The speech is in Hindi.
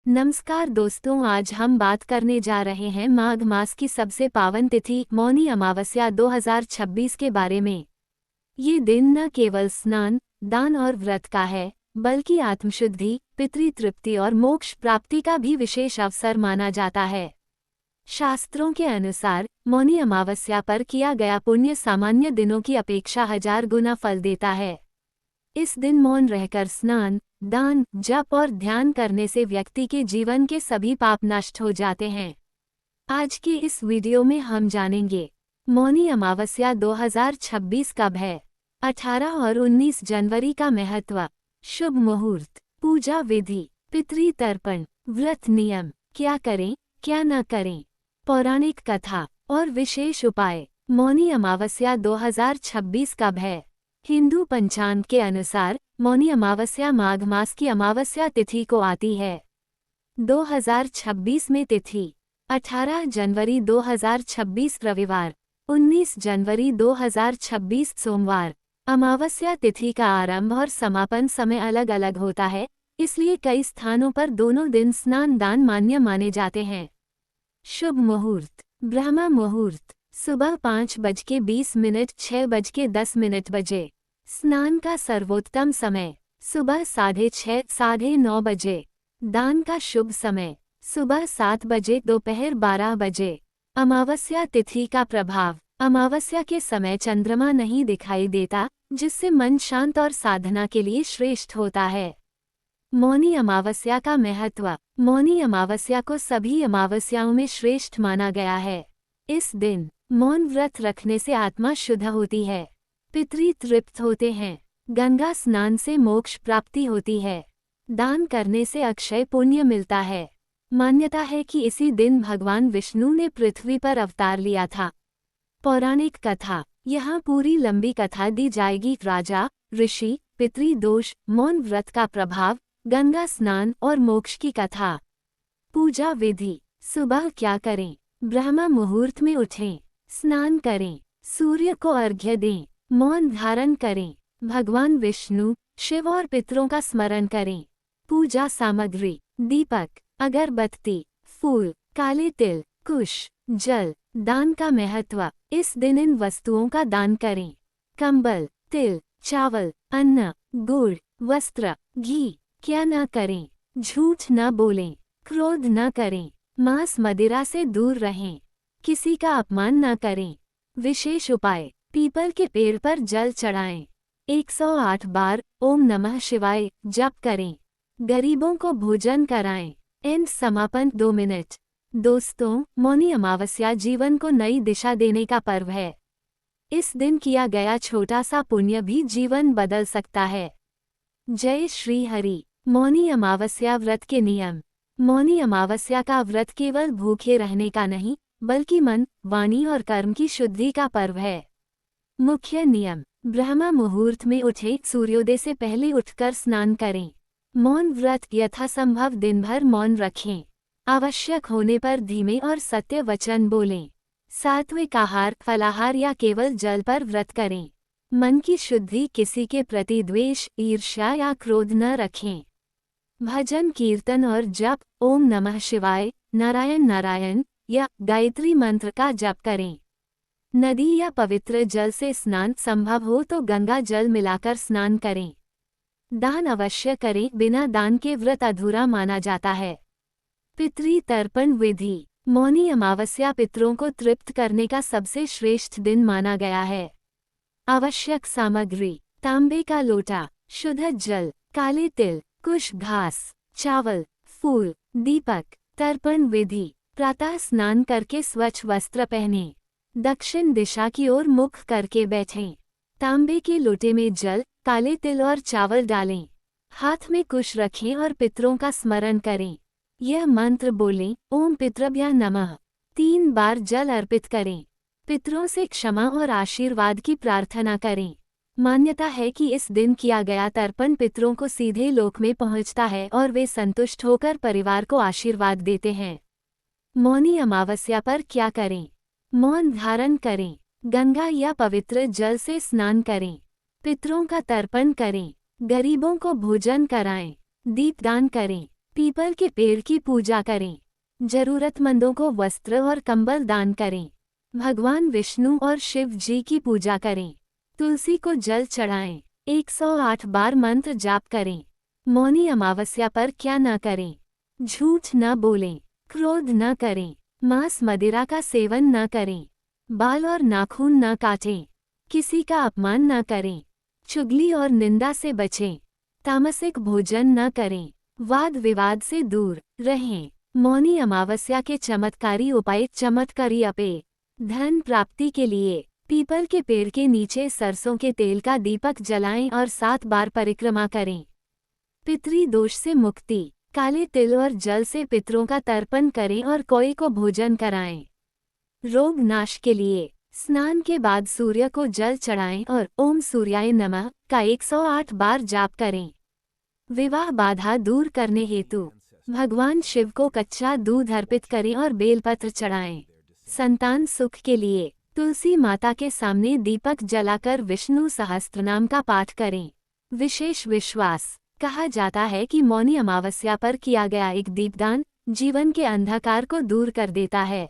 नमस्कार दोस्तों, आज हम बात करने जा रहे हैं माघ मास की सबसे पावन तिथि मौनी अमावस्या 2026 के बारे में। ये दिन न केवल स्नान, दान और व्रत का है, बल्कि आत्मशुद्धि, पितृतृप्ति और मोक्ष प्राप्ति का भी विशेष अवसर माना जाता है। शास्त्रों के अनुसार मौनी अमावस्या पर किया गया पुण्य सामान्य दिनों की अपेक्षा 1000 गुना फल देता है। इस दिन मौन रहकर स्नान, दान, जप और ध्यान करने से व्यक्ति के जीवन के सभी पाप नष्ट हो जाते हैं। आज के इस वीडियो में हम जानेंगे मौनी अमावस्या 2026 कब है, 18 और 19 जनवरी का महत्व, शुभ मुहूर्त, पूजा विधि, पितृ तर्पण, व्रत नियम, क्या करें क्या न करें, पौराणिक कथा और विशेष उपाय। मौनी अमावस्या 2026 कब है? हिंदू पंचांग के अनुसार मौनी अमावस्या माघ मास की अमावस्या तिथि को आती है। 2026 में तिथि 18 जनवरी 2026 रविवार, 19 जनवरी 2026 सोमवार। अमावस्या तिथि का आरंभ और समापन समय अलग अलग होता है, इसलिए कई स्थानों पर दोनों दिन स्नान दान मान्य माने जाते हैं। शुभ मुहूर्त, ब्रह्म मुहूर्त, सुबह 5:20 6:10 बजे। स्नान का सर्वोत्तम समय सुबह 6:30 साढ़े 9 बजे। दान का शुभ समय सुबह 7 बजे दोपहर 12 बजे। अमावस्या तिथि का प्रभाव, अमावस्या के समय चंद्रमा नहीं दिखाई देता, जिससे मन शांत और साधना के लिए श्रेष्ठ होता है। मौनी अमावस्या का महत्व, मौनी अमावस्या को सभी अमावस्याओं में श्रेष्ठ माना गया है। इस दिन मौन व्रत रखने से आत्मा शुद्ध होती है, पितृ तृप्त होते हैं, गंगा स्नान से मोक्ष प्राप्ति होती है, दान करने से अक्षय पुण्य मिलता है। मान्यता है कि इसी दिन भगवान विष्णु ने पृथ्वी पर अवतार लिया था। पौराणिक कथा, यहाँ पूरी लंबी कथा दी जाएगी। राजा, ऋषि, पितृदोष, मौन व्रत का प्रभाव, गंगा स्नान और मोक्ष की कथा। पूजा विधि, सुबह क्या करें? ब्रह्म मुहूर्त में उठें, स्नान करें, सूर्य को अर्घ्य दें, मौन धारण करें, भगवान विष्णु, शिव और पितरों का स्मरण करें। पूजा सामग्री, दीपक, अगरबत्ती, फूल, काले तिल, कुश, जल। दान का महत्व, इस दिन इन वस्तुओं का दान करें। कंबल, तिल, चावल, अन्न, गुड़, वस्त्र, घी। क्या न करें? झूठ न बोलें, क्रोध न करें, मांस मदिरा से दूर रहें, किसी का अपमान न करें। विशेष उपाय, पीपल के पेड़ पर जल चढ़ाएं, 108 बार ओम नमः शिवाय जप करें, गरीबों को भोजन कराएं। एंड समापन 2 मिनट। दोस्तों, मौनी अमावस्या जीवन को नई दिशा देने का पर्व है। इस दिन किया गया छोटा सा पुण्य भी जीवन बदल सकता है। जय श्री हरि। मौनी अमावस्या व्रत के नियम। मौनी अमावस्या का व्रत केवल भूखे रहने का नहीं, बल्कि मन, वाणी और कर्म की शुद्धि का पर्व है। मुख्य नियम, ब्रह्म मुहूर्त में उठे, सूर्योदय से पहले उठकर स्नान करें। मौन व्रत यथासंभव दिन भर मौन रखें। आवश्यक होने पर धीमे और सत्य वचन बोलें। सात्विक आहार, फलाहार या केवल जल पर व्रत करें। मन की शुद्धि, किसी के प्रति द्वेष, ईर्ष्या या क्रोध न रखें। भजन कीर्तन और जप, ओम नमः शिवाय, नारायण नारायण या गायत्री मंत्र का जप करें। नदी या पवित्र जल से स्नान, संभव हो तो गंगा जल मिलाकर स्नान करें। दान अवश्य करें, बिना दान के व्रत अधूरा माना जाता है। पितृ तर्पण विधि, मौनी अमावस्या पितरों को तृप्त करने का सबसे श्रेष्ठ दिन माना गया है। आवश्यक सामग्री, तांबे का लोटा, शुद्ध जल, काले तिल, कुश घास, चावल, फूल, दीपक। तर्पण विधि, प्रातः स्नान करके स्वच्छ वस्त्र पहनें, दक्षिण दिशा की ओर मुख करके बैठें। तांबे के लोटे में जल, काले तिल और चावल डालें। हाथ में कुश रखें और पितरों का स्मरण करें। यह मंत्र बोलें, ओम पितृभ्यः नमः। 3 बार जल अर्पित करें। पितरों से क्षमा और आशीर्वाद की प्रार्थना करें। मान्यता है कि इस दिन किया गया तर्पण पितरों को सीधे लोक में पहुंचता है और वे संतुष्ट होकर परिवार को आशीर्वाद देते हैं। मौनी अमावस्या पर क्या करें? मौन धारण करें, गंगा या पवित्र जल से स्नान करें, पितरों का तर्पण करें, गरीबों को भोजन कराएं, दीपदान करें, पीपल के पेड़ की पूजा करें। जरूरतमंदों को वस्त्र और कंबल दान करें। भगवान विष्णु और शिव जी की पूजा करें। तुलसी को जल चढ़ाएं। 108 बार मंत्र जाप करें। मौनी अमावस्या पर क्या न करें? झूठ न बोलें, क्रोध न करें, मांस मदिरा का सेवन न करें, बाल और नाखून न काटें, किसी का अपमान न करें, चुगली और निंदा से बचें, तामसिक भोजन न करें, वाद विवाद से दूर रहें। मौनी अमावस्या के चमत्कारी उपाय। चमत्कारी उपाय। धन प्राप्ति के लिए पीपल के पेड़ के नीचे सरसों के तेल का दीपक जलाएं और 7 बार परिक्रमा करें। पितृ दोष से मुक्ति। काले तिल और जल से पितरों का तर्पण करें और कोई को भोजन कराएं। रोग नाश के लिए स्नान के बाद सूर्य को जल चढ़ाएं और ओम सूर्याय नमः का 108 बार जाप करें। विवाह बाधा दूर करने हेतु भगवान शिव को कच्चा दूध अर्पित करें और बेलपत्र चढ़ाएं। संतान सुख के लिए तुलसी माता के सामने दीपक जलाकर विष्णु सहस्त्रनाम का पाठ करें। विशेष विश्वास। कहा जाता है कि मौनी अमावस्या पर किया गया एक दीपदान जीवन के अंधकार को दूर कर देता है।